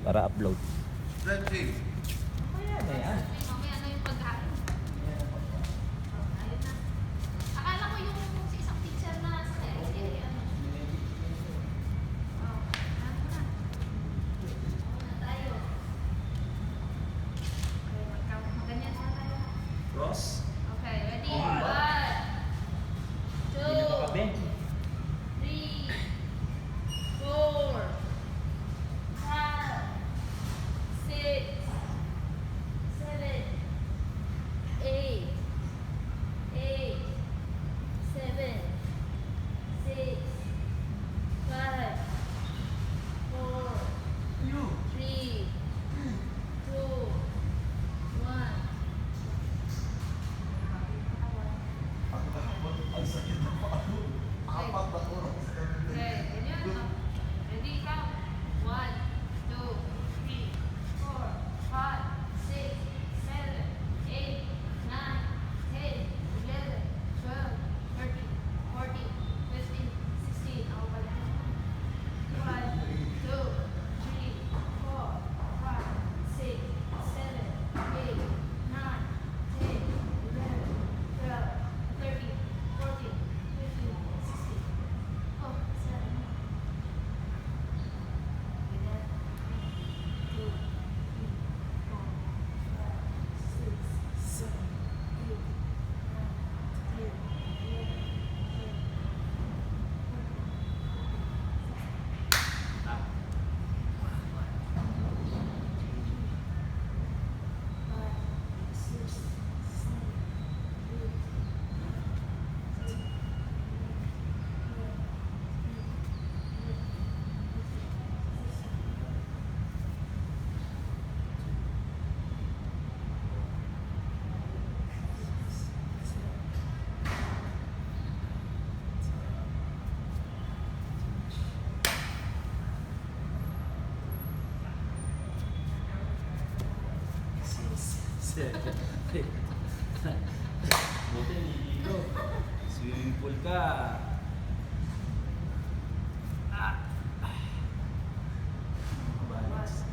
para upload. Stretching. Kaya na yan. Mamaya na yung pagkain. Ayun na. Akala ko yung si isang teacher na sa kaya ano. Oh, ano na. Una tayo. Okay, ganyan na tayo. Cross. Okay, ready? One. 1, 2, Hindi na makabench. 3, 4, 5, 6, 7, 8, 8, 7, 6, 5, 4, 3, 2, 1. Ang sakit na pa ako. Apat na oras. Okay, ganyan. Ready, count. 1, 2, 3, 4, 5, 6, 7, 8, 9, 10, 11, 12, 13, 14, 15, 16. Ako pala. 1, 2, 3, 4, 5, 6, 7, 8, 9, 10, 11, 12, 13, 14, 15, 16. Oh, 7. Ganyan. 2, 3, 4, 5, 6, 7, 8, 9, 10, 11, Buti nililigo. Swimming pool ka. Balance.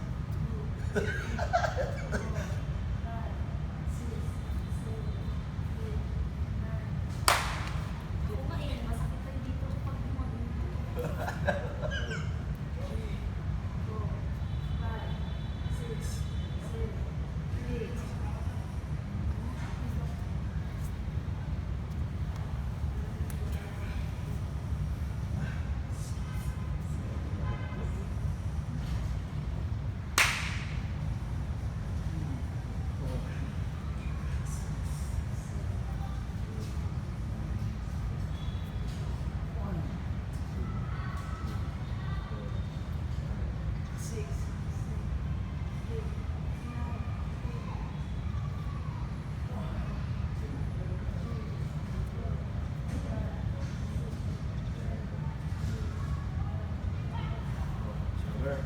Shower.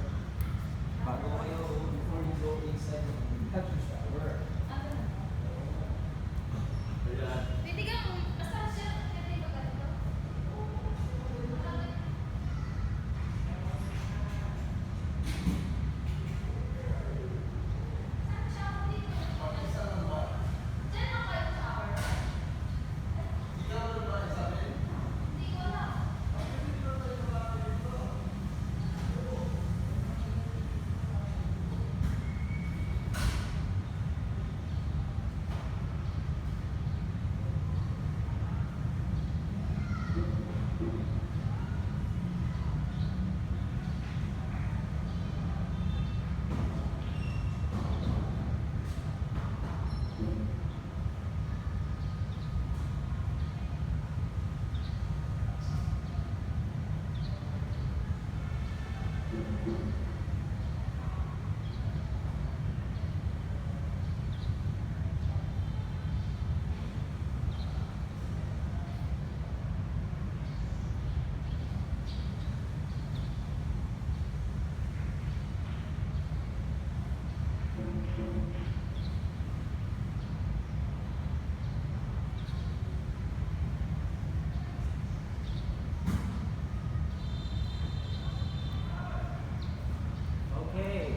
Bago kayo, before you go inside, have to shower. Pwede kang, basta siya, pwede ba ganito? Okay.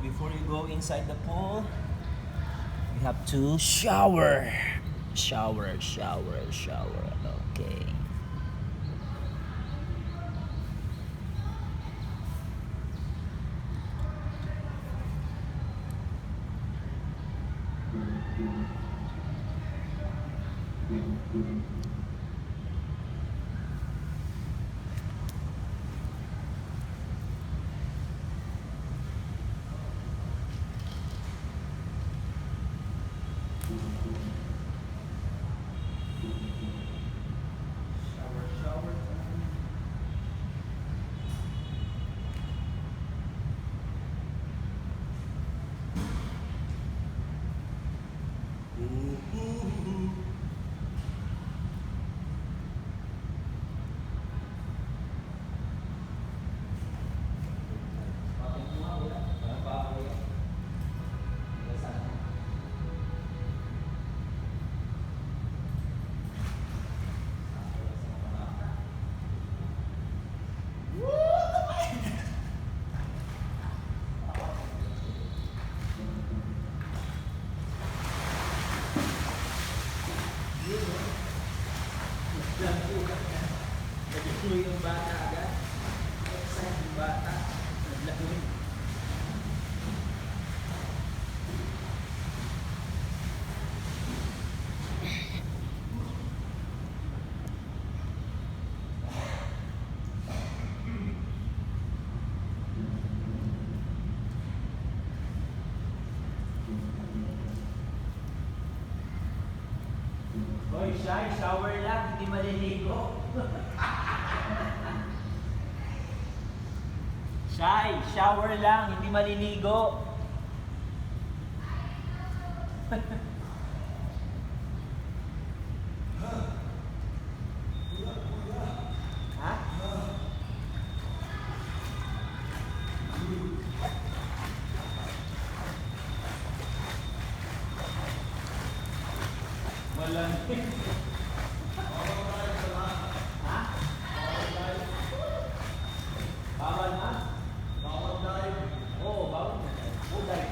before you go inside the pool, you have to shower. Shower. Okay. Shower. Nag-clue yung bata agad. Excited yung bata. Naglagoy. Hoy, Shy, shower lang, hindi maliligo. Shy, shower lang, hindi maliligo. Ha? Malamig. Ha? Bawal na? Bawal tayo. Oo, bawal na. Buday.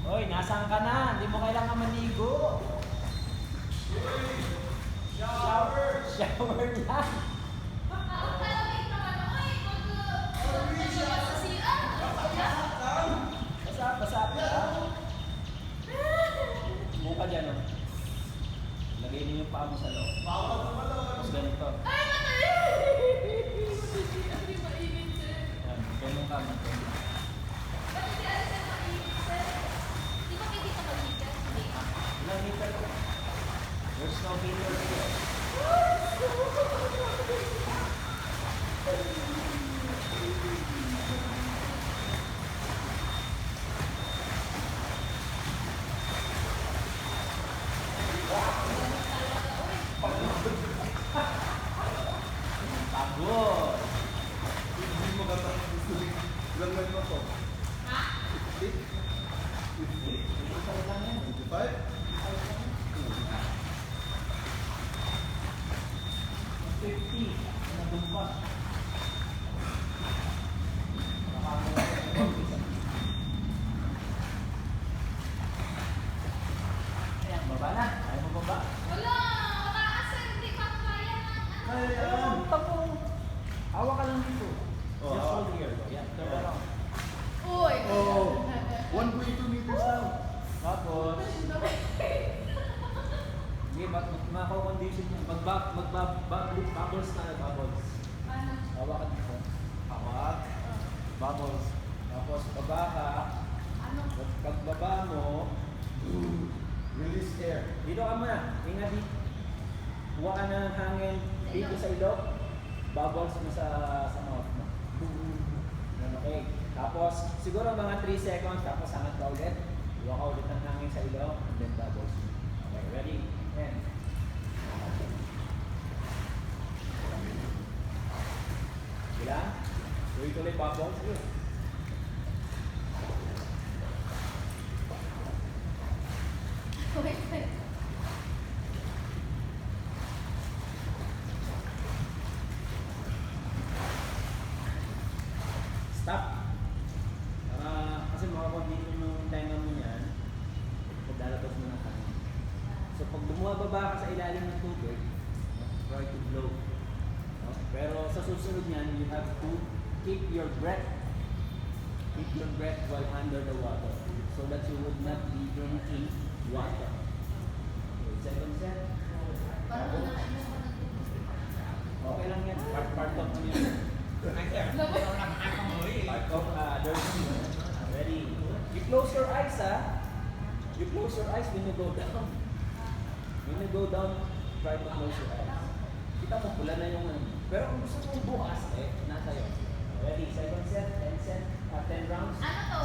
Hoy, nasaan ka na? Hindi mo kailangan maligo. Shower lang. Basa ka. Buka dyan, oh. Lagay niyo yung paa mo sa loob. Bawal naman lang. Tapos ganito. Yan, ganun ka man. Ilang meter ko? There's no meter here. Pagod! Hindi mo katapos. Ilang lang mo to? Ito lang yan. 55? 50. Nandun pa. Ayan, baba na. Ayaw mo baba? Kaya yan. Ayan, tapos. Hawa ka lang dito. Oh, Just hawa. hold here. Yan, turn around. Oh, 1.2 meters lang. Tapos, hindi, makakondition yan. Bubbles na, bubbles. Hawa ka dito. Hawak. Bubbles. Tapos, baba ka. Pagbaba mo, Release air. dito ka muna. Ingat dito. Kuha ka ng hangin dito sa ilog. Bubbles mo sa mouth mo. Yan, okay. Tapos, siguro mga 3 seconds. Tapos, hangat ka ulit. Kuha ka ulit ng hangin sa ilog. And then bubbles. Okay, ready? And Tuloy bubbles. Good. Wait, wait. Stop. Kasi makakabili mo yung tenga mo yan, paglalabas mo ng hangin. So pag bumababa ka sa ilalim ng tubig, try to blow. No? Pero sa susunod niyan, you have to keep your breath. Keep your breath while under the water so that you would not be drinking water. Okay, second set. Parang wala ka na. Okay lang yan. Part of yun. Part of dirty. Ready? You close your eyes, You close your eyes when you go down. When you go down, try to close your eyes. Kita mo, pula na yung ano. Pero kung gusto mong bukas, nasa yun. Ready? Second set, 10 set, 10 rounds. Ano to?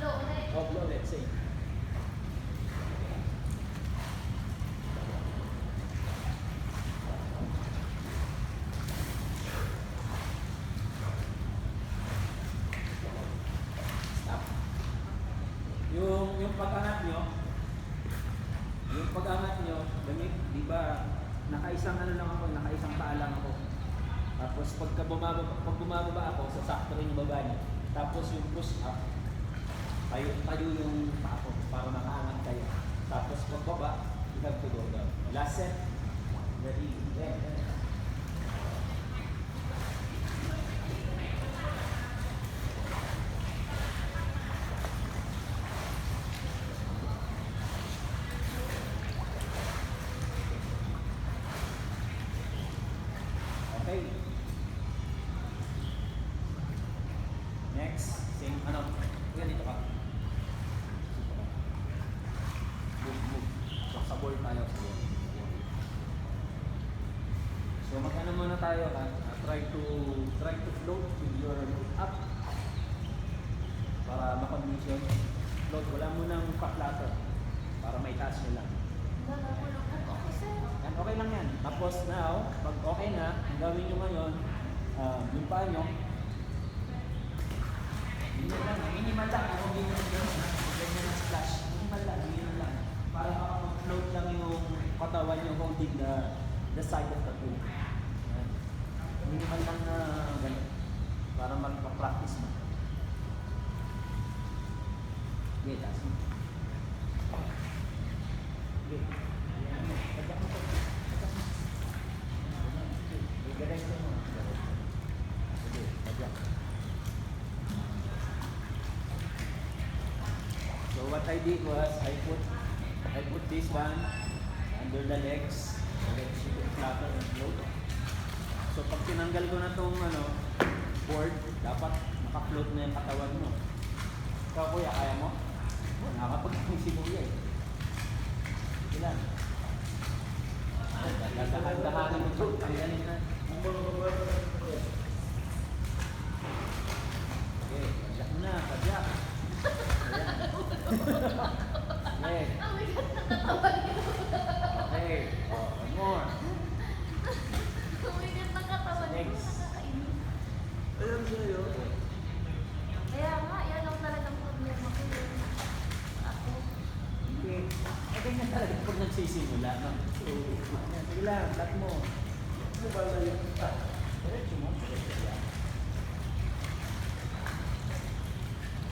Blow ulit. Oh, blow, let's say. Stop. Yung pag-angat nyo, gamit, di ba, nakaisang ano lang ako, nakaisang paa lang ako. Tapos pag bumababa ako, sasakto rin yung baba niyo. Tapos yung push up, tayo yung paa ko para makaangat kayo. Tapos pagbaba, you have to go down. Last set. Ready? Yeah. Okay. Next, same, ganito ka. Move. Sa board tayo. So mag-ano muna tayo, try to float with your up para makondition. Float, wala mo nang pa-flatter para may taas nyo lang. Wala ko lang. Okay, sir. Yan, okay lang yan. Tapos now, pag okay na, ang gawin nyo ngayon, yung paa nyo, minimal lang, ako ganyan na splash. Minimal lang, para makapag-float lang yung katawan nyo holding the side of the pool. Yan. Minimal lang na ganyan, para magpa-practice mo. Okay, taas mo. Okay. Pagkat mo. Direct mo. Sige, pagkat. So what I did was I put this one under the legs. Legs should be flatter and float. So pag tinanggal ko na tong board, dapat naka-float na yung katawan mo. Ikaw kuya, kaya mo? Nakakapag-si kuya eh. Ilan? Dahan-dahanan mo ito. Tanggalin na. Okay, pagyak mo na, pagyak. Okay. Ang bigat na katawan niyo. Okay. One more. Ang bigat na katawan niyo. Next. Nakakainis. Ayan sa'yo. Kaya nga, yan ang talagang problema ko. Ako. Okay. Ganyan talaga pag nagsisimula. No? So, yan. Sige lang, lat mo. Ano ba na yung diretso mo? Diretso yan.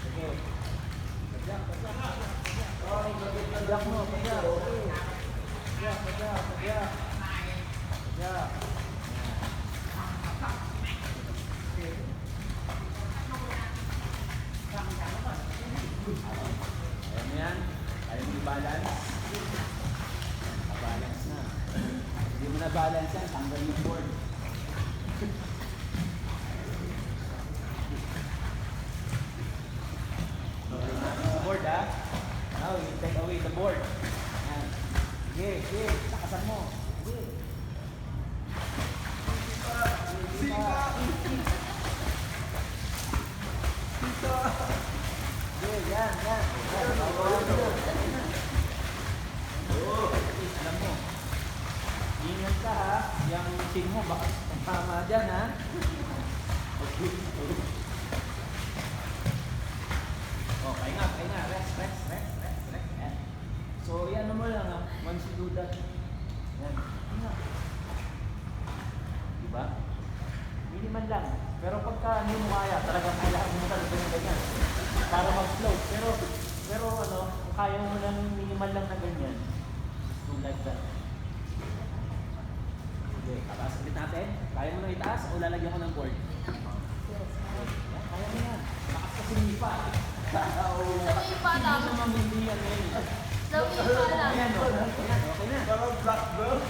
Sige. Pagyak. Okay, pagyak mo. Pagyak. Okay. Pagyak. Ayan mo yan. Ayaw mo i-balance. Balance na. Hindi mo na-balance yan, tanggal yung board. Sa board Now you take away the board. Ayan. Sige, takasan mo. Sige. Sige, yan. Bawalan mo. Alam mo. Ingat ka Yung chin mo, baka tama dyan Okay. Oh, pahinga. Rest. Yan. So, yan mo lang ha. Once you do that, yan. Pahinga. Diba? Minimal lang. Pero pagka hindi mo kaya, talagang kailangan mo talaga ng ganyan. Para mag-float. Pero ano, kung kaya mo lang minimal lang na ganyan, just do like that. Okay, tataas ulit natin. Kaya mo na itaas o lalagyan ko ng board? Yan, kaya mo yan. Lakas kasi nipa. Sabi pa lang. Hindi naman hindi yan ngayon. Sabi pa lang. Ayan, okay na. Parang black belt.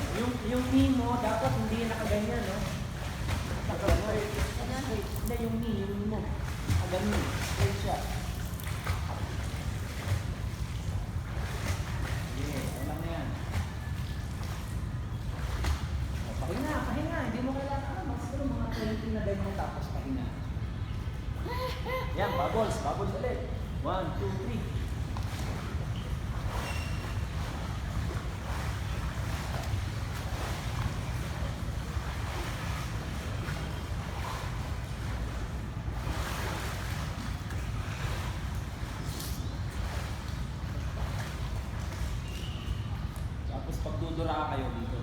Yung knee mo, dapat hindi nakaganyan, no? Nakaganyan. Straight. Hindi, yung knee mo. Nakaganyan. Straight siya. Okay, alam na yan. O, pahinga. Hindi mo kailangan. Siguro mga 20 na ganyan tapos pahinga. Yan, bubbles ulit. 1, 2, 3. Tapos pagdudura kayo dito.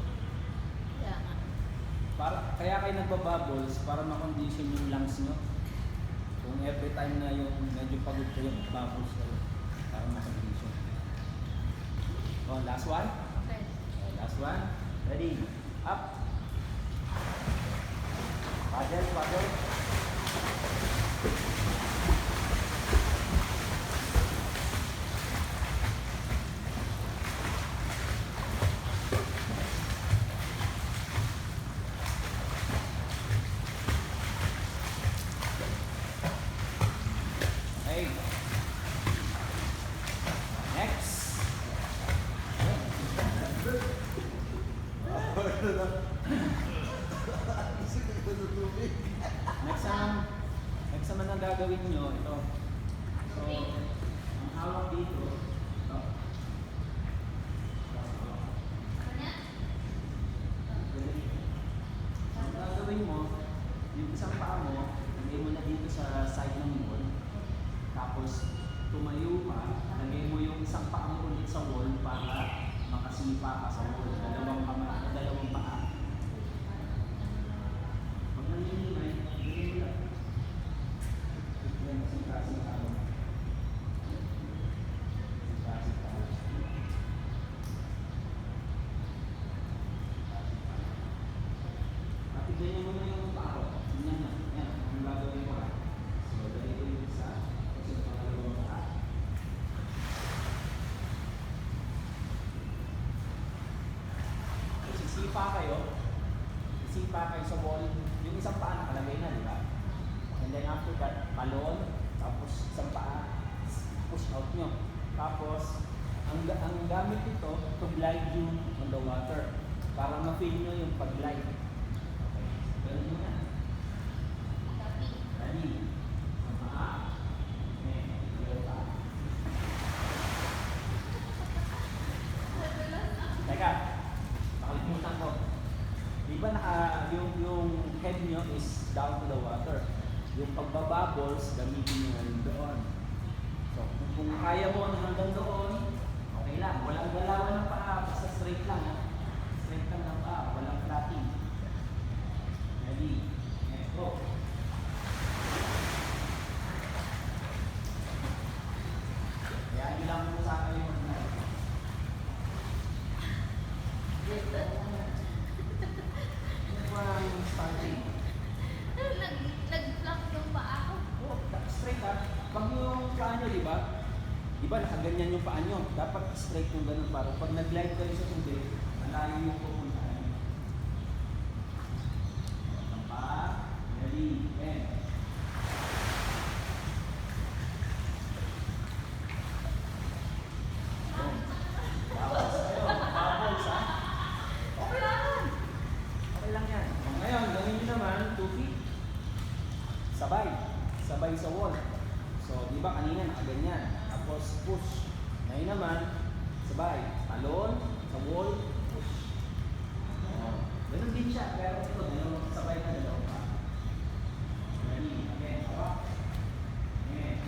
Kaya nga. Kaya kayo nagbabubbles para makondition yung lungs nyo. Kung every time na yung medyo pagod kayo, bubbles kayo para makondition. Oh, last one. Okay. Oh, last one. Ready. Up. Paddle. Okay. Next. Next naman ang gagawin nyo, ito. So, ang hawak dito, ito. Kanya? Ang gagawin mo, yung isang paa mo, lagay mo na dito sa side ng wall. Tapos, tumayo ka, lagay mo yung isang paa mo ulit sa wall para makasipa ka sa wall. Dalawang paa. Pag naninimay, lagay mo lang. Yan, kasing-kasing paa mo. Kasing-kasing paa mo. At ganyan mo na yung paa ko. Ganyan na. Yan, ang gagawin ko ha. So, lagay ko yung isa. Tapos yung pangalawang paa. So, sisipa kayo sa wall. Yung isang paa nakalagay na, di ba? And then after that, balon. Tapos isang paa, push out nyo. Tapos, ang gamit nito, to glide you on the water. Para ma-feel nyo yung pag-glide. Okay. Ganun nyo na. Tapi. Ready? Ang paa. Okay. Yung paa. Teka. Nakalimutan ko. Di ba yung head nyo is down to the water. Yung pagbabubbles, gamitin nyo yung doon. So, kung kaya mo hanggang doon, okay lang. Walang galawan ng paa, basta straight lang. Ha? Straight lang ng paa, walang flatting. Ready? Let's go. Kaya nyo lang mo sa akin yung yung starting. Nag-flop yung paa ko. Oh, straight ha. Pag yung paa nyo, di ba? Di ba nakaganyan yung paa nyo? Dapat straight yung ganun para pag nag-glide kayo sa tubig, malayo yung pupuntahan. Ang paa, ready, and bubbles kayo. Bubbles ha. Okay lang. Okay lang yan. Ngayon, gawin nyo naman, 2 feet. Sabay sa wall. So, di ba kanina nakaganyan. Tapos push. Ngayon naman, sabay. Talon, sa wall, push. Oh. Ganun din siya. Pero ito, sabay na dalawa pa. Ready? Again, hawak. Again.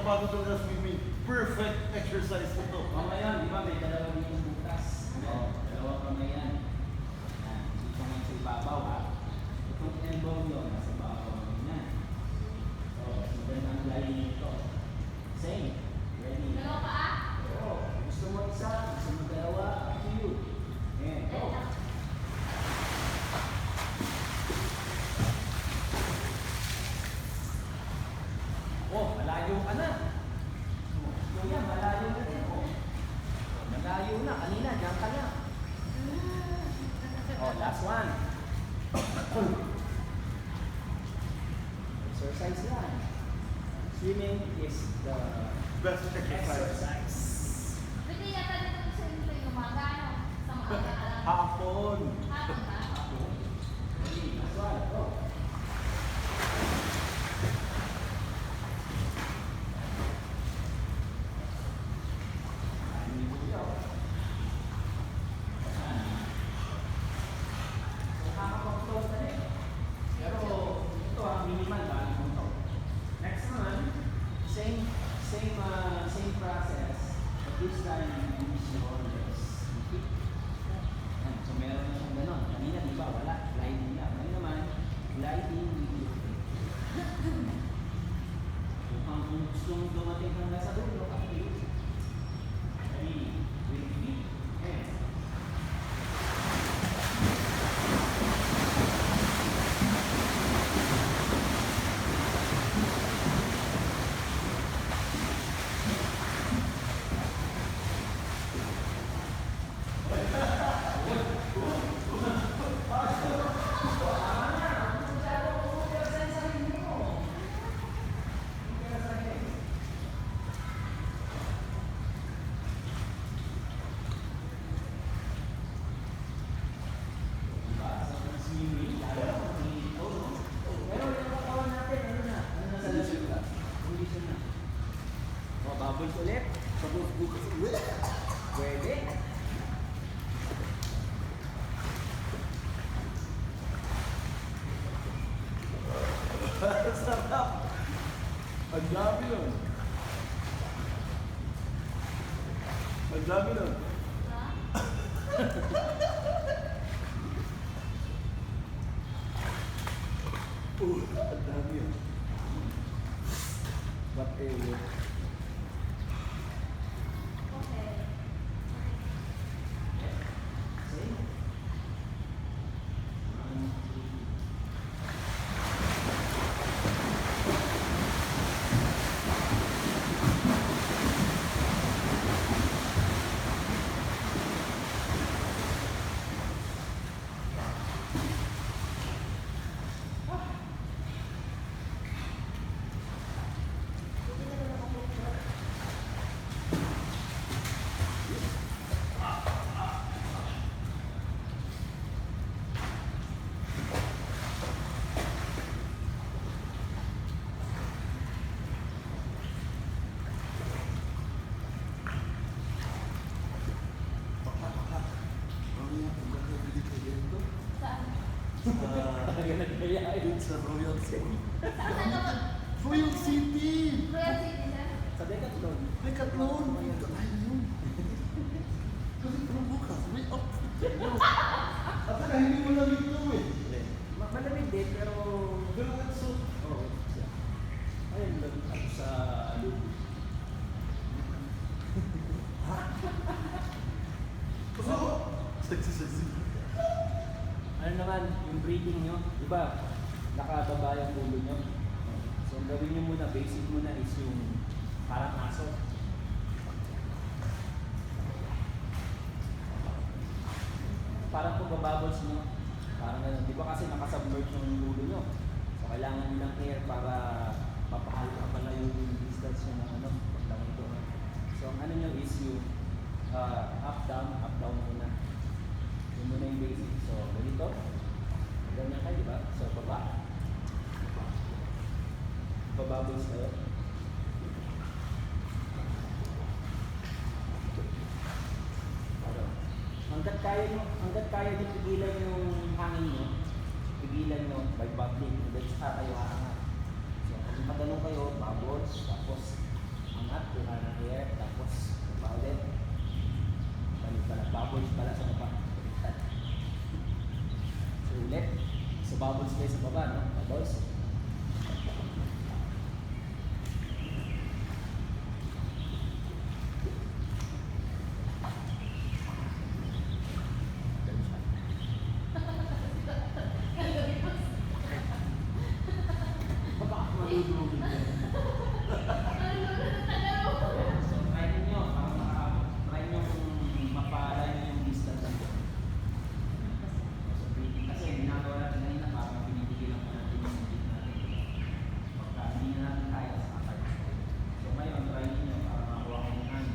bago daw na swimming. Perfect exercise ito. Mamaya, di ba may dalawa dito butas? Oo, dalawa kamay yan. Yan, dito ngayon sa ibabaw ha. Itong elbow nyo, nasa ibabaw nyo yan. So, maganda ang lalim nito. Same. Ready? Dalawa pa ah? Oo. Gusto mo isa, gusto mo dalawa, up to you. Ayan, go. Oh, malayo ka na. Kuya, malayo na din. Oh. Malayo na. Kanina, dyan ka na. Oh, last one. Exercise lang. Swimming is the Best exercise. exercise. Pwede yata dito sa inyo yung umaga, no? Sa mga alam. Hapon. Hapon ba? Okay, last one. Go. Ani Kuya. Ayan. So, kakapag-float na rin. Pero ito ang minimal ba? Ito. Next naman, same process, but this time you use your legs. Okay? Ayan. So meron na siyang ganon. Kanina di ba wala? Gliding lang. Ngayon naman, gliding with your feet. Kung gusto mong dumating hanggang sa dulo, okay. Ready? With feet. Ayan. Bubbles ulit. Sabos-bukas ulit. Pwede. Sarap. Ang dami nun. Ang dami nun. Ha? Ang dami yun. Whatever. Okay. See? 1, 2, Saan? Talaga nagkayain. Sa Royal City. Saan ka ba? Royal City! Royal City, sir? Sa Decathlon. May katlon! Tayo yun. Kasi pero bukas, may up. At saka hindi mo lang ito eh. Malamig din, pero... Pero wetsuit. Oo, siya. Ayun, lagi ako sa loob. Kasi ako, sexy. Ano naman, yung breathing nyo, di ba? Nakababa yung ulo nyo. So, ang gawin nyo muna, basic muna is yung parang aso. Parang pagbabubbles nyo, parang ganun. Di ba kasi nakasubmerge yung ulo nyo? So, kailangan nyo ng air para mapapala yung distance nyo ng ano, paglang ito. So, ang ano nyo is yung up, down muna. Yun muna yung basic. So, ganito. Ganyan kayo, di ba? So, baba. Babubbles kayo. Ano? Hanggat kaya nyo pigilan yung hangin nyo, pigilan nyo by bubbling. Hanggat saka kayo haangat. So, pag matanong kayo, bubbles, tapos angat, kuha ng air, tapos paulit. Balik pala, bubbles pala sa baba. Baliktad. So ulit. So bubbles kayo sa baba, no? Bubbles. Ganun siya. Baka ako malulungin yan. So try ninyo, try nyo mapalay yung distance ng ball. So breathing kasi ginagawa natin kanina parang binibigay lang po natin yung breath natin. Pagka hindi na natin kaya sa kapag. So ngayon, try ninyo para makakuha kayo ng hand.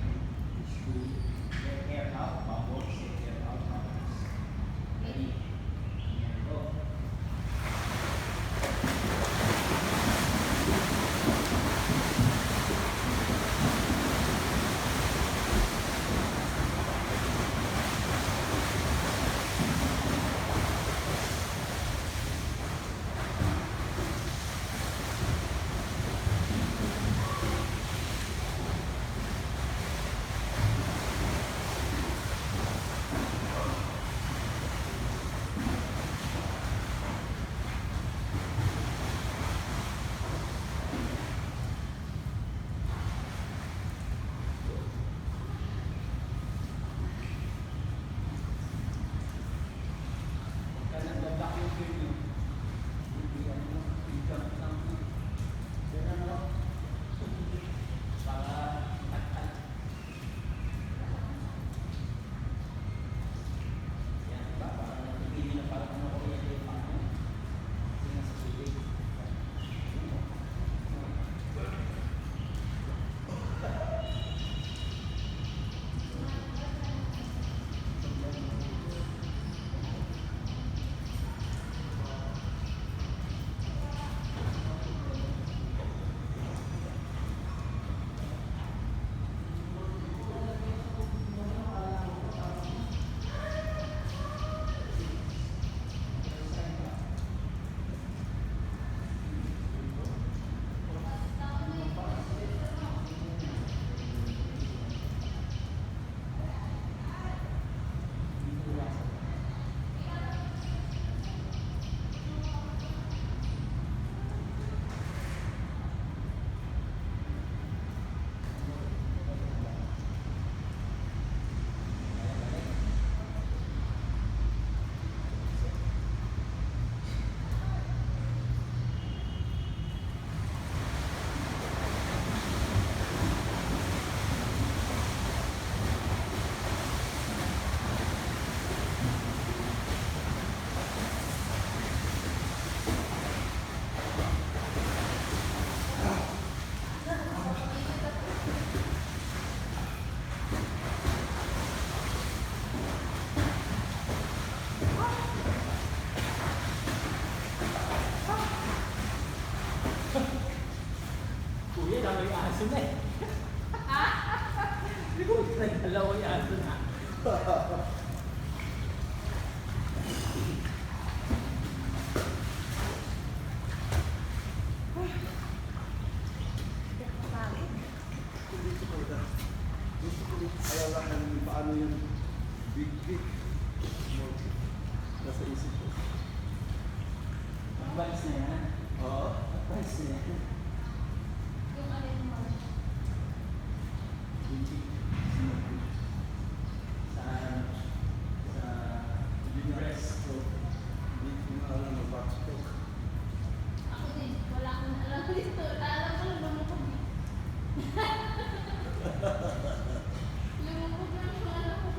Is to let air out, bubbles, let air out, bubbles. Ready? Here we go. Kaya nag-back yung gear nyo. Hindi ano, i-jump lang. Ganun lang. Para at. Yan, diba? Para natipili na parang ano ko yung pang kasi nasa tubig. Kuya, dami yung aso na eh. Hindi ko nagdalawa yung aso na. Gusto ko lang. Gusto ko lang alalahan yung paano yung big kick. Nasa isip ko. Advice na yan. Oo. Advice na yan. Yung alin mo. Big kick. Sa Hindi na breaststroke. Hindi ko na alam na backstroke. Ako din, wala akong alam dito. Alam ko lang lumukog. Lumukog lang yung alam ko.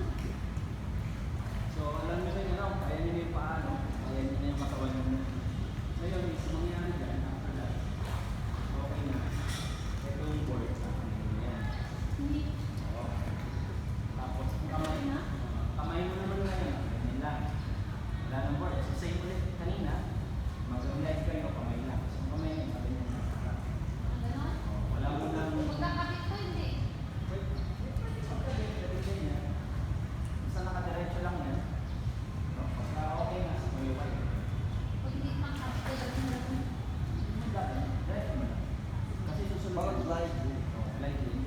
So, alam nyo rin ano, kaya nyo na yung paano, kaya nyo na yung makawan nyo. Ngayon, is mangyayari dyan, after that, okay na. Ito yung board sa akin. Yan. Hindi. Oo. Tapos, kamay, kamay mo naman ngayon, ganyan lang. Wala nang board. So, same ulit kanina, mag-live kayo, kamay lang. So, kamay nyo, ganyan lang. Ang ganon. Wala mo lang. Magkakabit ko, hindi. Basta nakadiretso lang yan. No? Basta okay na sa kuliway. Pag hindi makakabit ko, Diretso mo lang. Kasi susunod. Parang live. Live din.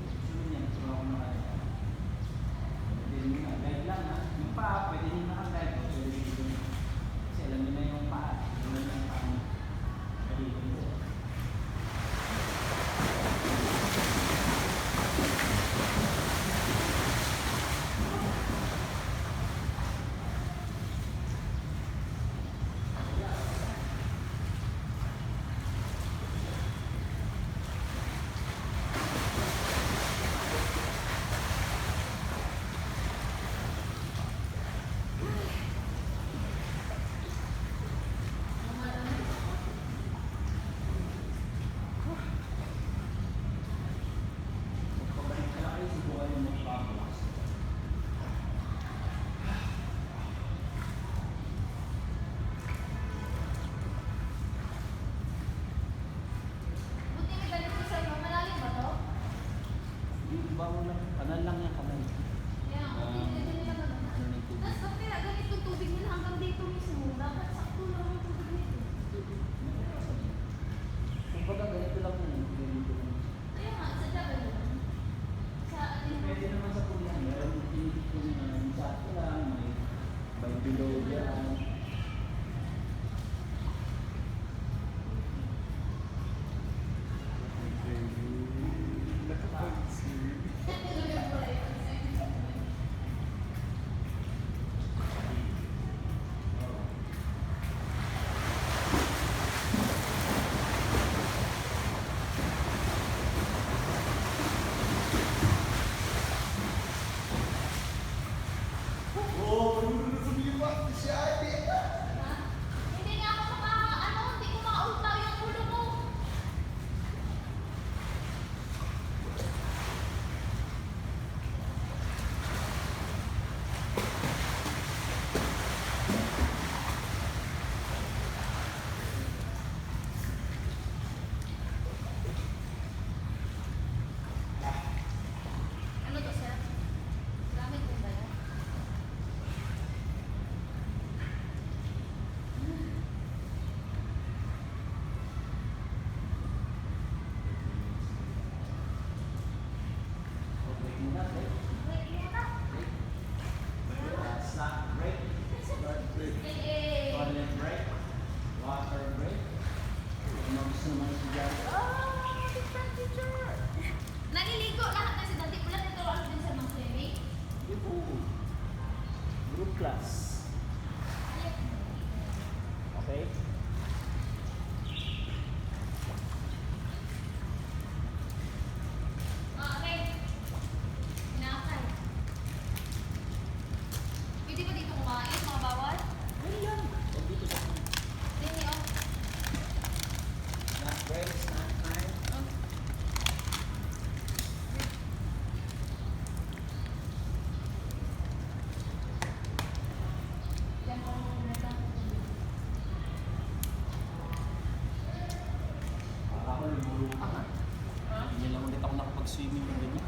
bango lang. Kanal lang yan, kanal. Kaya ako, hindi nila naman. Tapos pag kaya ganito yung tubig nila hanggang dito mismo, dapat sakto lang ang tubig nito. Kung baga ganito lang yun, ganito lang. Kaya nga, sadya ganun. Sa ano yung Pwede naman sa pulihan, meron yung tinitig ko na yung sakto lang, may below yan. Oh, ano sumibat siya? Hindi nga ako hindi ko makautaw yung ulo ko. Ano to, sir? Gamit mo ba yan? Okay muna, break. Wait, yata. Snack break. Toilet break. Water break. Ano gusto naman si Jan? Different teacher! Naliligo lahat na si Dante. Wala nito alam din sa mga swimming. Ito. Group class. Okay? Okay. Pinakay. Pwede ba dito kumain? Mga bawal? Ayan. Huwag dito sa Hindi, oh. snack break, snack time. Oh. Yan po ang muna. Para ako nagulong ka nga. Hindi lang ulit ako nakapag-swimming ng ganyan.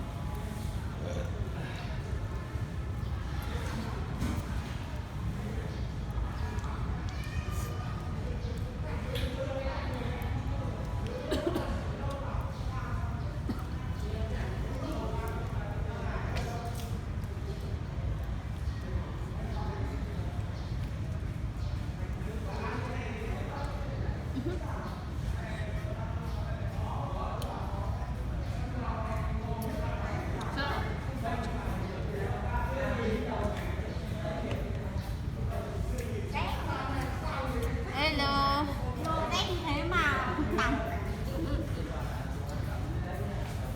Hello. Anh thế mà tặng.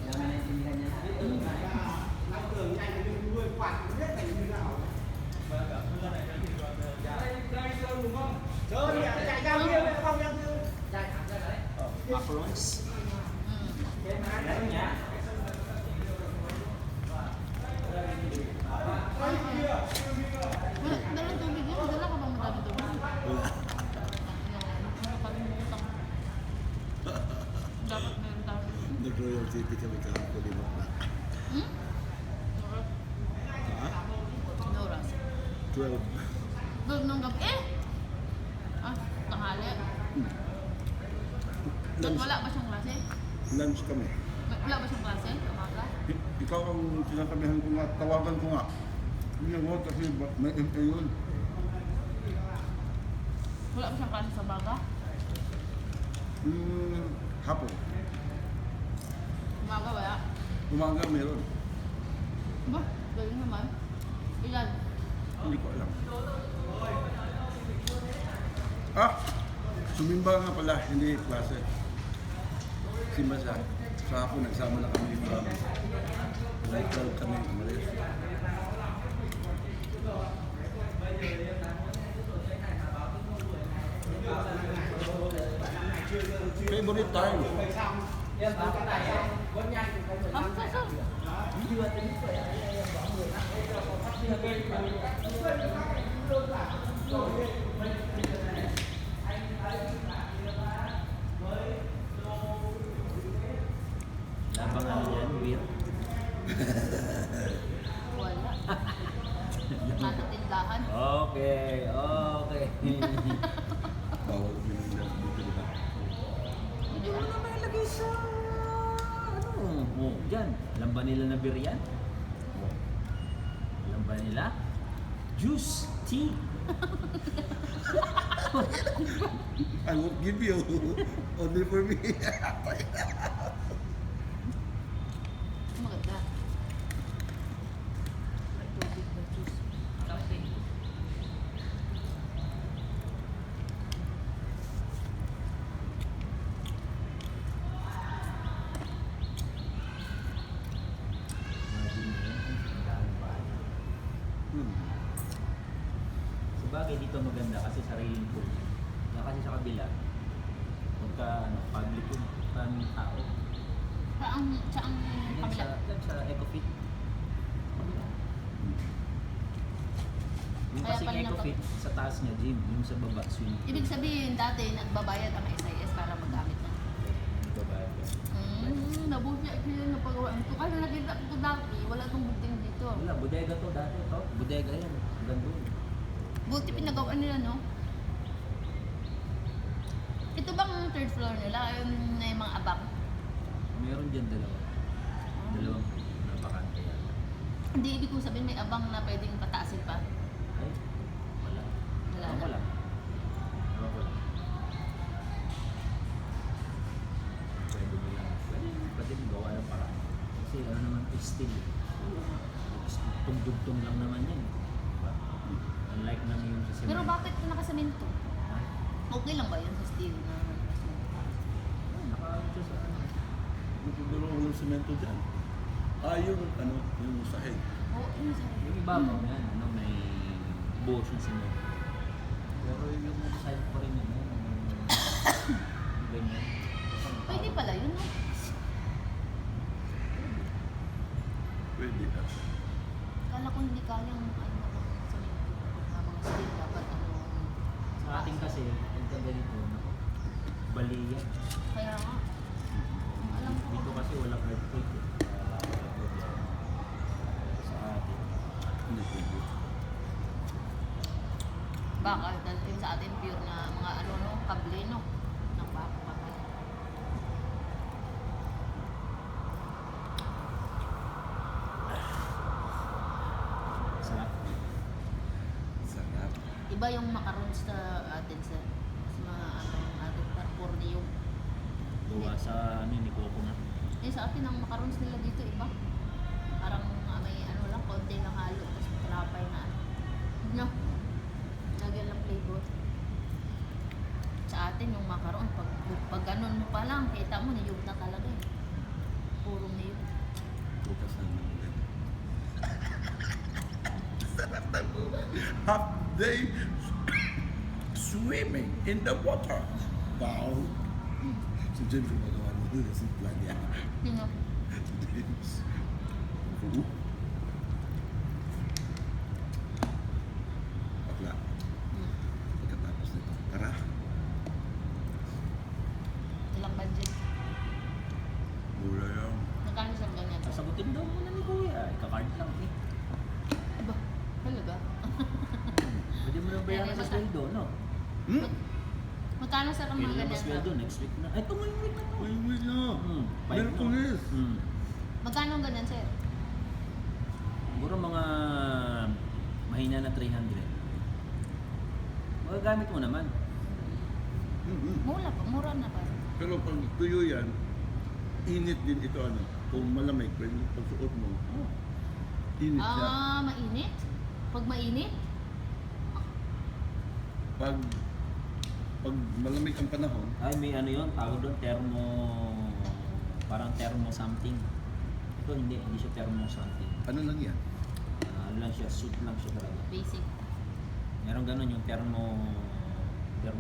Namin naintindihan niya. Anh tưởng nhanh nhưng nuôi quạt cũng biết thành như nào. Chơi đi, chạy ra kia không em thương. Chạy thẳng ra đấy. Macarons. Meron niya. Dalang tubig yun. Dala ka bang madami tubig? Wala. Nakalimutan. Dapat meron tayo. Nag-Royal City kami kahapon, lima na. Hmm? Ha? Ano oras? 12. Doon nung gabi. Ah, tanghali. Doon Lunch, wala ba siyang klase? lunch kami. Wala ba siyang klase? Umaga? Ikaw ang sinasabihan ko nga, tawagan ko nga. Hindi mo kasi may MA yun. Wala ba siyang klase sa baga? Hapon. Umaga wala. Umaga meron. Ba? Galing naman. Ilan? Hindi ko alam. Ah! Sumimba nga pala, hindi klase. Simba siya. Sa hapon, nagsama na kami mga 12 kami umalis. Favorite time. Yan, bakit tayo? Huwag niya. Ang sasal. Video at yung ito. Ayan, baka mo na. Labangan yan, beer. Wala. Nasa tindahan. Okay, okay. Bawal uminom dito, di ba? Hindi Ano na may lagay sa... Ano? Oh, dyan. Alam ba nila na beer yan? Oh. Alam ba nila? Juice, tea. I won't give you. Only for me. maganda. May tubig na juice. Kape. Imagine mo yun. Ang daming bahay. Sabagay dito maganda kasi sariling pool. Yan kasi sa kabila, pagka ano, public yung maraming tao. Saan Yan kabila? sa Ecofit. Yung Kaya kasi pala Ecofit, sa taas niya gym, yung sa baba swimming pool. Ibig sabihin, dati nagbabayad ang SIS para magamit na. Yung babae ko. Nabuti ako yun na pagawaan ko. Kaya nakita ko dati, wala itong buting dito. Wala, bodega to dati to. Bodega yan. Hanggang doon. Buti pinagawa nila, no? Ito bang third floor nila? Yung na yung mga abang? Meron dyan dalawa. Dalawang napakante yan. Hindi, ibig kong sabihin may abang na pwedeng pataasin pa. Ay, wala. Wala Ewan ko na. lang. Ewan ko lang. Pwede mo gawa ng paraan. Kasi ano naman, steel. Tugtog lang naman yan. Diba? Unlike naman yung sa Pero cement. bakit nakasemento? Ha? Okay lang ba yun sa steel na nakasemento? Nakaano siya sa ano. Siguro walang semento dyan. Yung ano, yung sahig. Oo, yun sa Yung ibabaw yan, ano, may buhos yung cement. Pero yung side pa rin yun, yung ganyan. Pwede pala yun, no? Pwede. Kala ko hindi kayang ano ng semento. Mga steel dapat ano. Sa ating kasi, pagka ganito, bali yan. Kaya nga. Alam ko. Dito kasi walang earthquake eh. Kaya walang problema. Sa atin. Hindi pwede. Baka dahil yun sa atin pure na mga ano no, kable no. Ng bako kable. Sarap. Sarap. Iba yung macarons sa atin sa mga ano atin Californium. Gawa sa ano, ni Coco na. Eh sa atin ang macarons nila dito iba. Parang may ano lang konti lang halo tapos malapay na ano. No. Lagyan lang flavor. Sa atin yung macaron pag ganun mo pa lang kita mo niyog na talaga eh. Puro niyog. Bukas na naman din. Sarap na po. Half day swimming in the water. Wow. Si James yung magawa mo doon sa plan niya. Yun nga. James. Bakla. Pagkatapos nito. Tara. Ilang budget. Mura yan. Magkano siyang ganyan? Sasagutin daw muna ni Kuya. Ika-card lang eh. Aba, talaga? Pwede mo nang bayaran sa sweldo, no? Hmm? Magkano sa mga Kailan ganyan? ba sweldo? Next week na. Ay, ito mo yung week na to. Uy, uy na. Five Meron na. ko yes. Magkano ang ganyan, sir? Siguro mga mahina na 300. Magagamit mo naman. Mura na ba? Pero pag tuyo yan, init din ito ano. Kung malamig, pwede pagsuot mo. Oh. Init siya. Mainit? Pag mainit? Pag malamig ang panahon, Ay, may ano yun, tawag doon, parang thermo something. Ito hindi siya thermo something. ano lang yan? Ano lang siya, suit lang siya talaga. Basic. Meron ganun yung thermo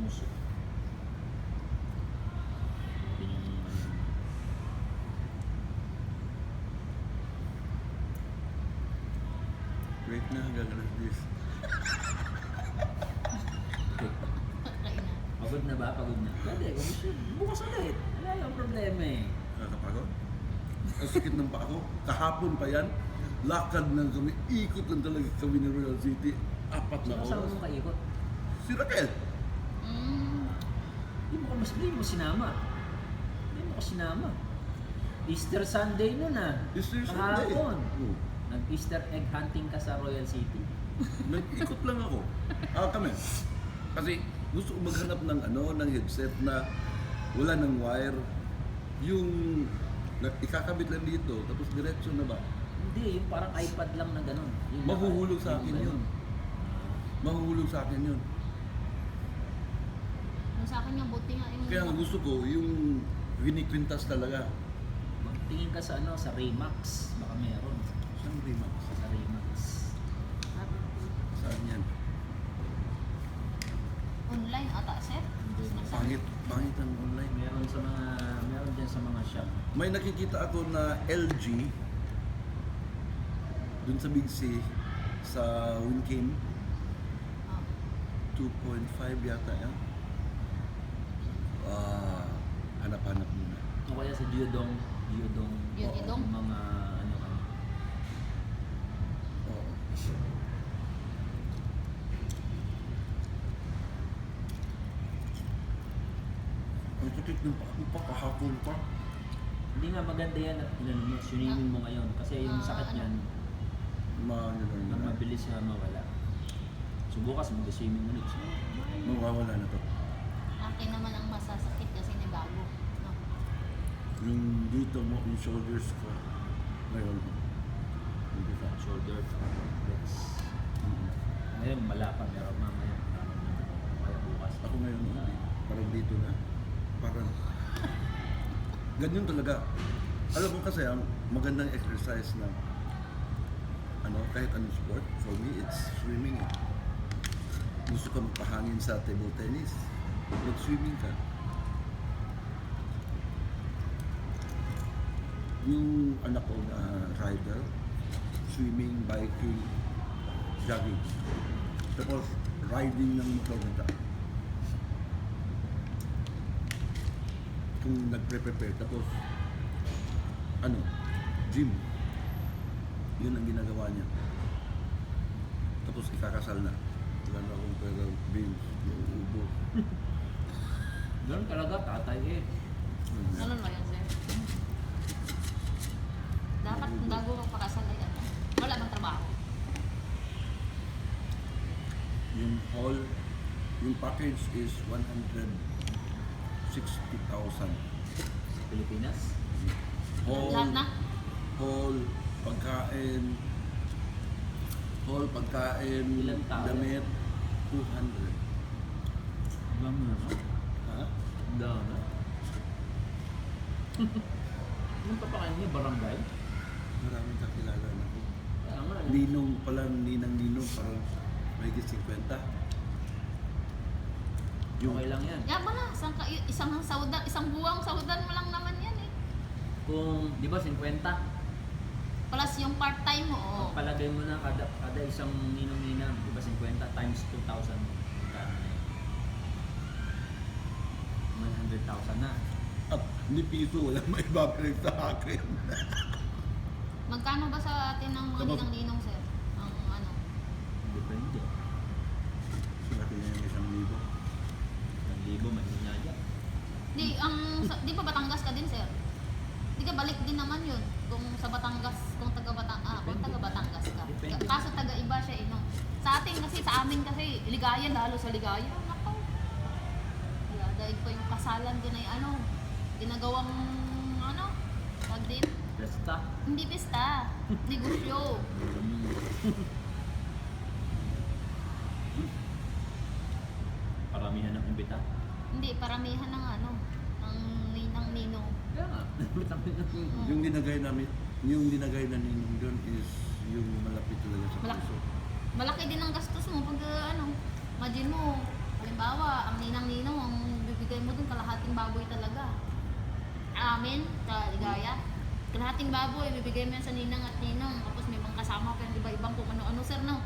suit. Yun yung ano. Wait na, gagalas this. Kain na. Pagod na ba? Pagod na. Pwede, bukas ulit. Wala yung problema eh. Nakakapagod? Ang sakit ng paa ko. Kahapon pa yan. Lakad lang kami. Ikot lang talaga kami ng Royal City. 4 na Sino oras. mo kaikot? Si Raquel. Mm. Hindi mo sinama. Hindi mo ko sinama. Easter Sunday nun ah. Easter Sunday. Kahapon. Oo. Nag-Easter egg hunting ka sa Royal City. Nag-ikot lang ako. Kami. Kasi gusto ko maghanap ng ng headset na wala ng wire. Yung ikakabit lang dito, tapos diretso na ba? Hindi, yung parang iPad lang na gano'n. Yung Mahuhulog sa akin ganun. yun. Mahuhulog sa akin yun. Yung sa akin nga, buti nga yung... Kaya ang gusto ko, yung winikwintas talaga. Tingin ka sa sa Raymax. Baka meron. Saan Remax? Sa Raymax. Saan yan? Online ata, sir? Pangit ang online. Meron dyan sa mga shop. May nakikita ako na LG dun sa Big C sa Winkin Oh. 2.5 yata yan. Hanap-hanap muna. O kaya sa Diodong. Diodong? Yung mga ano. Oo. Ang sakit ng paa pa kahapon pa. Hindi nga maganda yan at swimming mo ngayon. Kasi yung sakit niyan, mabilis na mawala. So bukas mag-swimming ulit. So, Mawawala na to. Akin naman ang masasakit kasi ni bago. No? Yung dito mo, yung shoulders ko. Ngayon. Hindi ka. shoulder, legs. Ngayon malapad pero mamaya kaya bukas. Ako ngayon, hindi. Parang dito na. Parang... Ganyan talaga. Alam mo kasi, ang magandang exercise na kahit anong sport, for me, it's swimming. Gusto ka magpahangin sa table tennis, mag-swimming ka. Yung anak ko na rider, swimming, biking, jogging. Tapos, riding ng motor nila. Kung nagpre-prepare, tapos, gym. Yun ang ginagawa niya. Tapos ikakasal na. Wala na akong pera, bills, yung ubo. Ganun talaga, tatay eh. Ganun ba yan, sir? Dapat bago magpakasal ay wala bang trabaho? Yung hall, yung package is 160,000. Sa Pilipinas. Lahat na? Hall, pagkain, Ilang tao? damit, 200. Alam mo na. Ha? Daw na. Yung papakain niya, barangay. Maraming kakilala na ko. Kaya nga. Ninong pala, ninang-ninong, parang mahigit 50. Okay lang yan. Yaman na, isang buwang saudan mo lang naman yan eh. Kung, di ba, 50? Plus yung part-time mo, oo. Palagay mo na kada isang ninong-ninang, di ba 50 times 2,000. Magkano na yun? 100,000 na. At hindi piso, walang may babalik sa akin. Magkano ba sa atin ang mga Sabag- ninang-ninong, sir? Ang ano? Depende. Sabi niya yung 1,000. 1,000, mahihinaya. Di ba Batangas ka din, sir? Di ka balik din naman yun. Kung sa Batangas, kung taga Batangas ka. Depende. Kaso taga-iba siya eh, no? Sa atin kasi, sa amin kasi, Ligaya, lalo sa Ligaya, nakaw. Dahil pa yung kasalan din ay ginagawang, tag din. Basta. Hindi pista, negosyo. Paramihan ng imbita. Hindi, paramihan ng ng ninang-ninong. Kaya nga. Yung dinagay na ninong doon is yung malapit talaga sa Malaki. puso. Malaki din ang gastos mo pag imagine mo, halimbawa, ang ninang-ninong, ang bibigay mo dun, kalahating baboy talaga. Amin, sa Ligaya, kalahating baboy, bibigay mo yan sa ninang at ninong, tapos may mga kasama pa yung iba-ibang kung ano-ano, sir, no?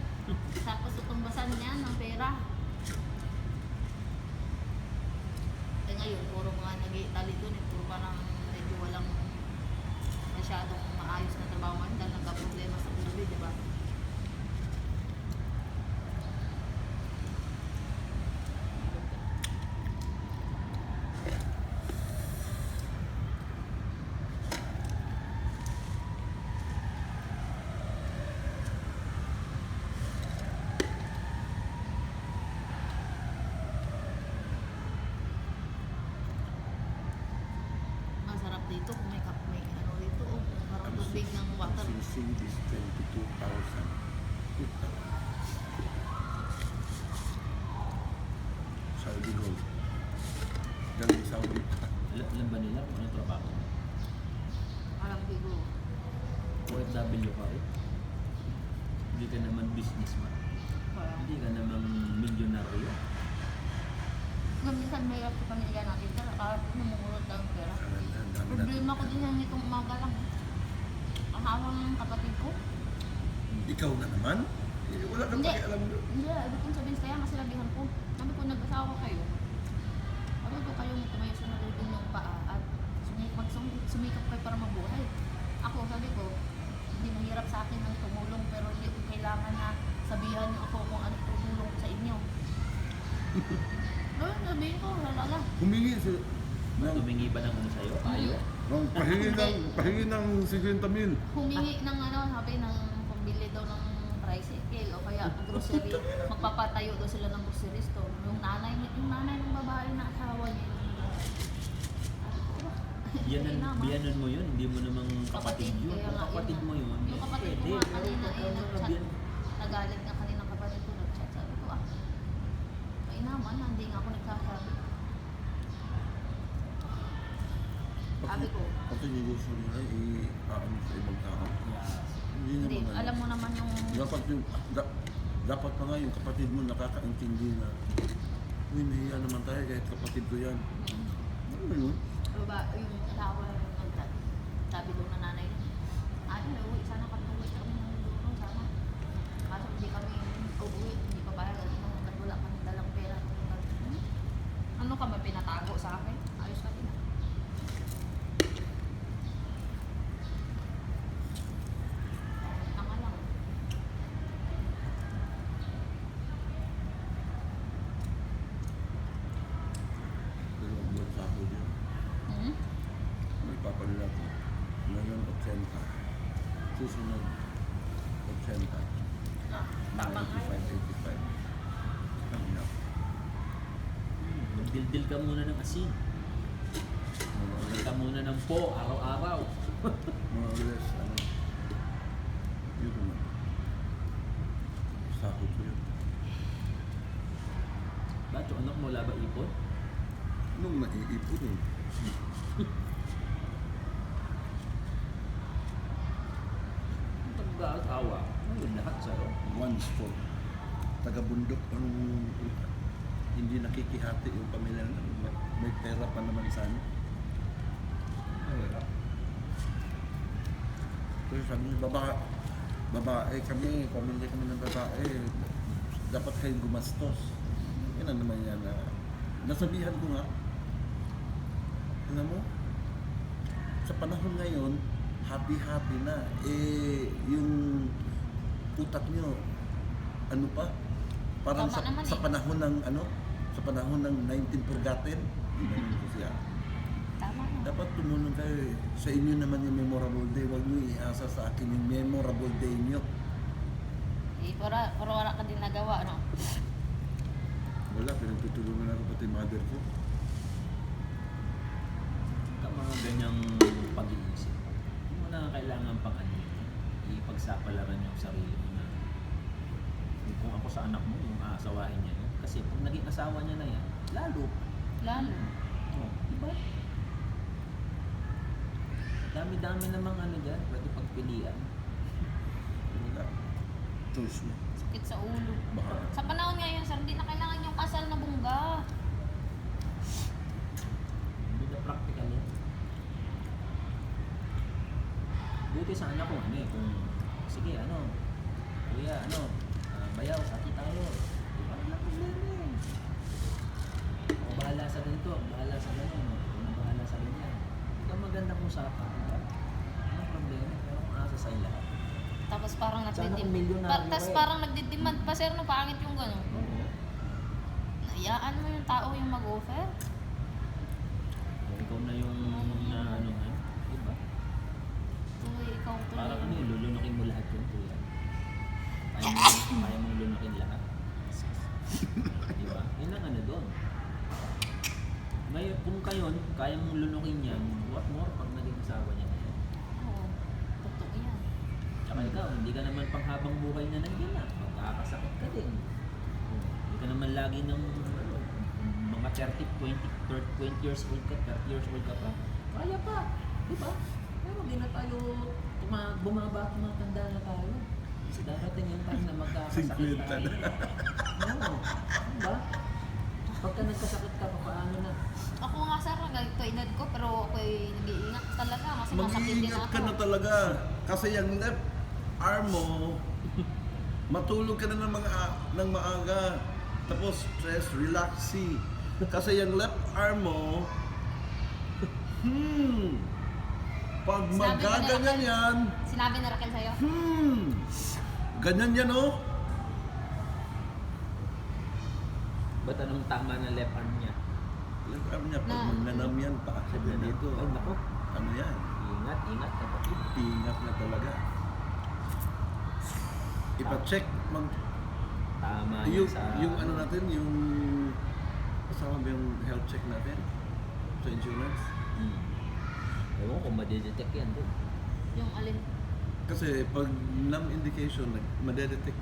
Tapos tutumbasan niyan ng pera. Eh ngayon, puro mga nag-iitali dun, puro parang medyo walang masyadong dito, kung may ano dito, oh, parang Ang tubig ng water. sing is 22,000. Saudi gold. Galing Saudi. Alam ba nila kung anong trabaho? Alam ko, OFW ka rin. Hindi ka naman businessman. parang, Hindi ka naman milyonaryo. minsan may ako pamilya natin, pero kahit namumulot lang ng pera. Ang dami natin. Problema ko din yan nitong umaga lang. Ang hawang ng kapatid ko. Ikaw na naman? Eh, wala kang Hindi. pakialam doon. Hindi, ibig kong sabihin kaya kasi sabihan ko. Sabi ko, nag-asawa kayo. Sabi ko kayong tumayo sa nalulong ng paa at sumikap kayo para mabuhay. Ako, sabi ko, hindi mahirap sa akin ang tumulong pero hindi ko kailangan na sabihan niyo ako kung ano tutulong ko sa inyo. Pero sabihin ko, lalala. Humingi si... ng, Tumingi ba ng ano sa'yo? Tayo? pahingi ng 50 mil. Humingi ng ano, sabi ng pambili daw ng tricycle o kaya grocery. Magpapatayo daw sila ng grocery store. Yung nanay ng babae na asawa niya. Biyanan mo yun, hindi mo namang kapatid yun. Kaya Kung nga, kapatid yun mo yun, Yung kapatid pwede. ko nga kanina ay Pero nag-chat. biyan- Nagalit nga kanina kapatid ko nag-chat. Sabi ko may naman, hindi nga ako nagsasabi. Sabi ko, Pati yung gusto nila, i-aano sa ibang tao. Yeah. Hindi hindi, naman. alam mo naman yung Dapat pa nga yung kapatid mo nakakaintindi na uy, nahiya naman tayo kahit kapatid ko yan. Ano ba yun? yung asawa yung nag-chat. Sabi doon na nanay niya, ate, uwi, sana kami ng dulo, sana. Kaso hindi kami uuwi, hindi pa bayad. Wala kami dalang pera. Ano ka ba pinatago sa akin? Ayos ka din. Tanga lang. Dalawang buwan sa ako dyan. Hmm? May papalala ko. Ngayon, 80. Susunod, 80. Tama nga. 85. Ang enough. Magdildil ka muna ng asin. Magdildil ka muna ng po, araw-araw. Mga oras, ano, yun naman. Sakot ko yun. Ba't yung anak mo wala ba ipon? Nung naiipon eh. Ang pag-aasawa, ayun lahat sa'yo. Once for taga-bundok ang hindi nakikihati yung pamilya na may pera pa naman sana. Mahirap. Kasi sabi niya, babae kami, pamilya kami ng babae, dapat kayong gumastos. Yan ang naman yan na nasabihan ko nga. Alam mo, sa panahon ngayon, happy-happy na. Eh, yung utak nyo, ano pa? Parang Tama naman sa eh. panahon ng ano? Sa panahon ng 19 forgotten. Ganun ko siya. Tama na. Dapat tumulong kayo eh. Sa inyo naman yung memorable day. Huwag nyo iasa sa akin yung memorable day nyo. Pero wala ka din nagawa, no? Wala, pinagtutulungan ako pati mother ko. Ka mga ganyang pag-iisip. Hindi mo na kailangan pang ano, ipagsapalaran yung sarili mo na kung ako sa anak mo, yung aasawahin niya yun. Kasi pag naging asawa niya na yan, lalo. Lalo. Oh, diba? Dami-dami namang ano dyan, pwede pagpilian. Wala. Choice mo. Sakit sa ulo. Baka. Sa panahon ngayon, sir, hindi na kailangan yung kasal na bungga. Hindi na practical yan. Buti sa anak ko, ano eh, kung sige, ano, kuya, ano, bayaw, sati tayo. Diba? Wala problema eh. Ako bahala sa ganito, ako bahala sa ganito, ako bahala sa ganyan. Ito ang magandang usapan, diba? Anong problema? Pero kung asa sa'yo lahat. Tapos parang Sana kung nagdidemand. milyonaryo Tapos eh. parang nagdidemand pa, sir, no? Pangit yung gano'n. Oo. Nayaan mo yung tao yung mag-offer. Kung ikaw na yung na ano nga, diba? Tuloy, ikaw tuloy. Parang ano yun, lulunukin mo lahat yun, kuya. Kaya mong lunukin lahat. Diba? Yun ang ano doon. Ngayon, kung kayon, kaya mong lunukin yan, what more pag asawa niya na yan. Oo. Totoo yan. Tsaka ikaw, hindi ka naman panghabang buhay na nandiyan na. Magkakasakit ka din. Hindi ka naman lagi ng mga 20 years old ka, 30 years old ka pa. Kaya pa, di ba? Pero hindi na tayo bumaba at tumatanda na tayo. Kasi darating yung time na magkakasakit 50 tayo. na. Oo. Di ba? Pagka nagkasakit ka, paano na? Ako nga sir, ganito edad ko, pero ako'y nag-iingat talaga kasi masakit din Mag-iingat ako. ka na talaga. Kasi yung left arm mo, matulog ka na ng maaga. Tapos stress, relaxy. Kasi yung left arm mo, pag Sinabi ko na magaganyan Raquel. yan, Sinabi ni Raquel sa'yo? ganyan yan oh. Ba't anong tama ng left arm niya? Left arm niya, pag Na- magnanam yan, paakit na dito. Ay, naku. Ano yan? Ingat, ingat kapatid. Ingat na talaga. Ipa-check, Tama yan yung, sa... yung ano natin, yung kasama ba yung health check natin sa insurance? Ewan ko, madidetect yan doon. Yung alin? Kasi pag NAM indication, madedetect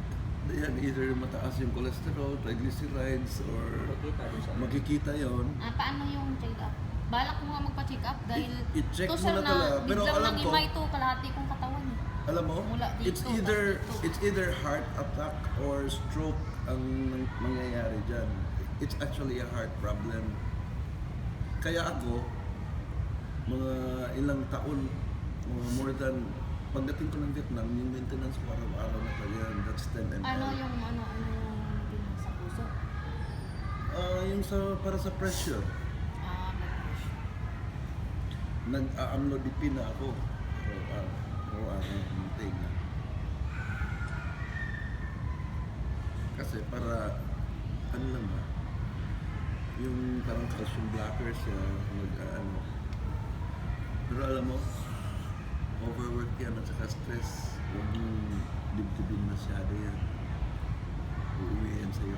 yan, either mataas yung cholesterol, triglycerides, or Makikita doon sa... makikita yon. Paano yung check up? Balak mo nga magpa-check up dahil I-check to mo sir na na talaga. Pero biglang alam nang ko, imay to kalahati kong katawan eh. alam mo, Mula dito, it's either tapos dito. it's either heart attack or stroke ang mangyayari dyan. It's actually a heart problem. Kaya ako, mga ilang taon, mga more than, pagdating ko ng Vietnam, yung maintenance ko araw-araw na talaga, that's 10 and Ano 10. yung yung sa puso? Yung para sa pressure, Blood pressure. nag-amlodipine na ako. Araw-araw, maintain na. Kasi para, ano lang ba, yung parang calcium blockers, ano. Pero alam mo, overwork yan at saka stress. Huwag mong dibdibin masyado yan. Uuwi yan sa'yo.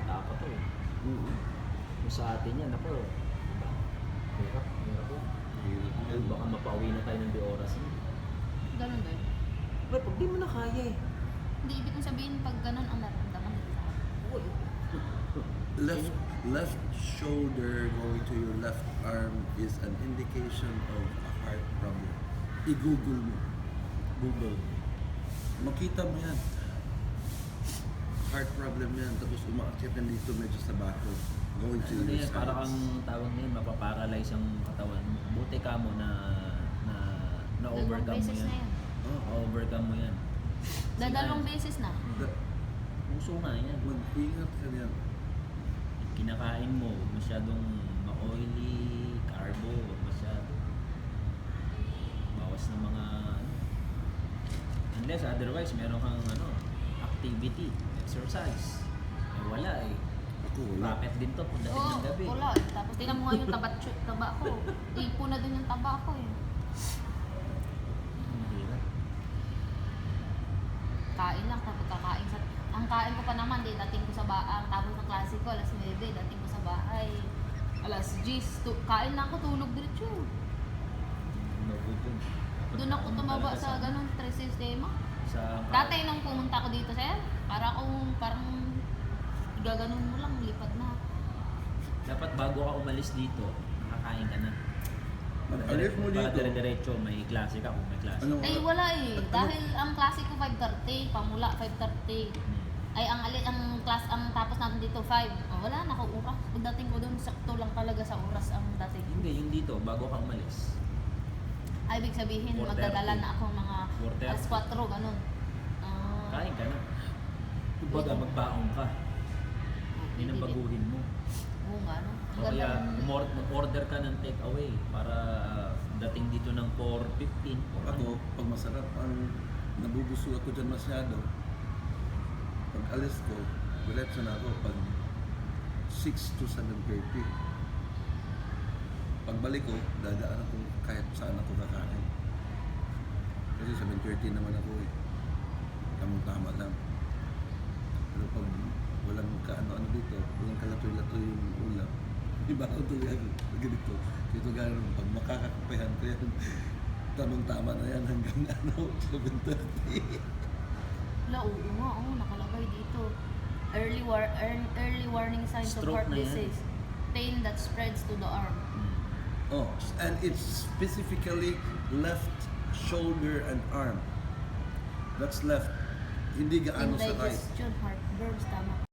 Dapat to eh. Oo. Kung sa atin yan, ako, diba? Hirap yan. Ay, baka mapauwi na tayo ng 2 oras. Ganun ba yun? Pero pag di mo na kaya eh. Hindi ibig kong sabihin pag ganun ang nararamdaman nila. Uy. Left shoulder going to your left arm is an indication of a heart problem. I-google mo. Google. Makita mo yan. Heart problem yan. Tapos umaakyat yan dito medyo sa bato. Going to Ano your yan, sides. para kang tawag niyan, mapaparalyze ang katawan mo. Buti ka mo na overcome mo beses yan. na yan. Overcome mo yan. Dadalawang beses na. Puso nga yan. Mag-ingat ka yan. Kinakain mo, huwag masyadong ma-oily, carbo, huwag masyado. Bawas ng mga unless otherwise meron kang activity, exercise. Eh wala eh. Ako wala. Bakit din to pagdating Oo, ng gabi? wala eh. Tapos tingnan mo nga yung taba ko. Ipo na dun yung taba ko eh. Mahirap. Kain lang, tapos kakain sa... Ang kain ko pa naman, dating ko sa bahay. Tapos ng klase ko, alas 9, dating ko sa bahay. Alas 10, kain lang ako, tulog diretso. Nagutom. Doon ako tumaba sa ganun, stress sistema. Sa Dati nung pumunta ko dito sir, parang gaganon mo lang, lipad na. dapat bago ka umalis dito, nakakain ka na. Pag-alis mo Para dito, dire-diretso, may klase ka kung may klase. ano, Ay wala eh, dahil ang klase ko 5:30, pamula 5:30. Ay ang class ang tapos natin dito 5. Wala na ako oras. Pagdating ko doon sakto lang talaga sa oras ang dating. Hindi, yung dito, bago ka umalis. Ay ibig sabihin 4:30. magdadala na ako mga 4:30. alas 4 ganun. Kain ka na. Kumbaga, magbaong ka. Yun ang baguhin mo. Oo nga no. Ang O ganda kaya, ng- mag-order ka ng take away para dating dito ng 4:15. ako, pag masarap, ang nabubuso ako dyan masyado, pag alis ko, diretso na ako pag 6 to 7:30. Pagbalik ko, dadaan ako kahit saan ako kakain. Kasi 7:30 naman ako eh. Tamang-tama lang. Pero pag walang kaano-ano dito, walang kalatoy-latoy yung ulam, Iba ko tuloy ganito. Ito gano'n, pag makakakupihan ko yan, tamang-tama na yan hanggang 7:30. Wala, oo nga, nakalagay dito. Early warning signs of Stroke heart na yan. disease. Pain that spreads to the arm. Oh, and it's specifically left shoulder and arm. That's left. Hindi gaano sa right. Indigestion, heartburns, tama.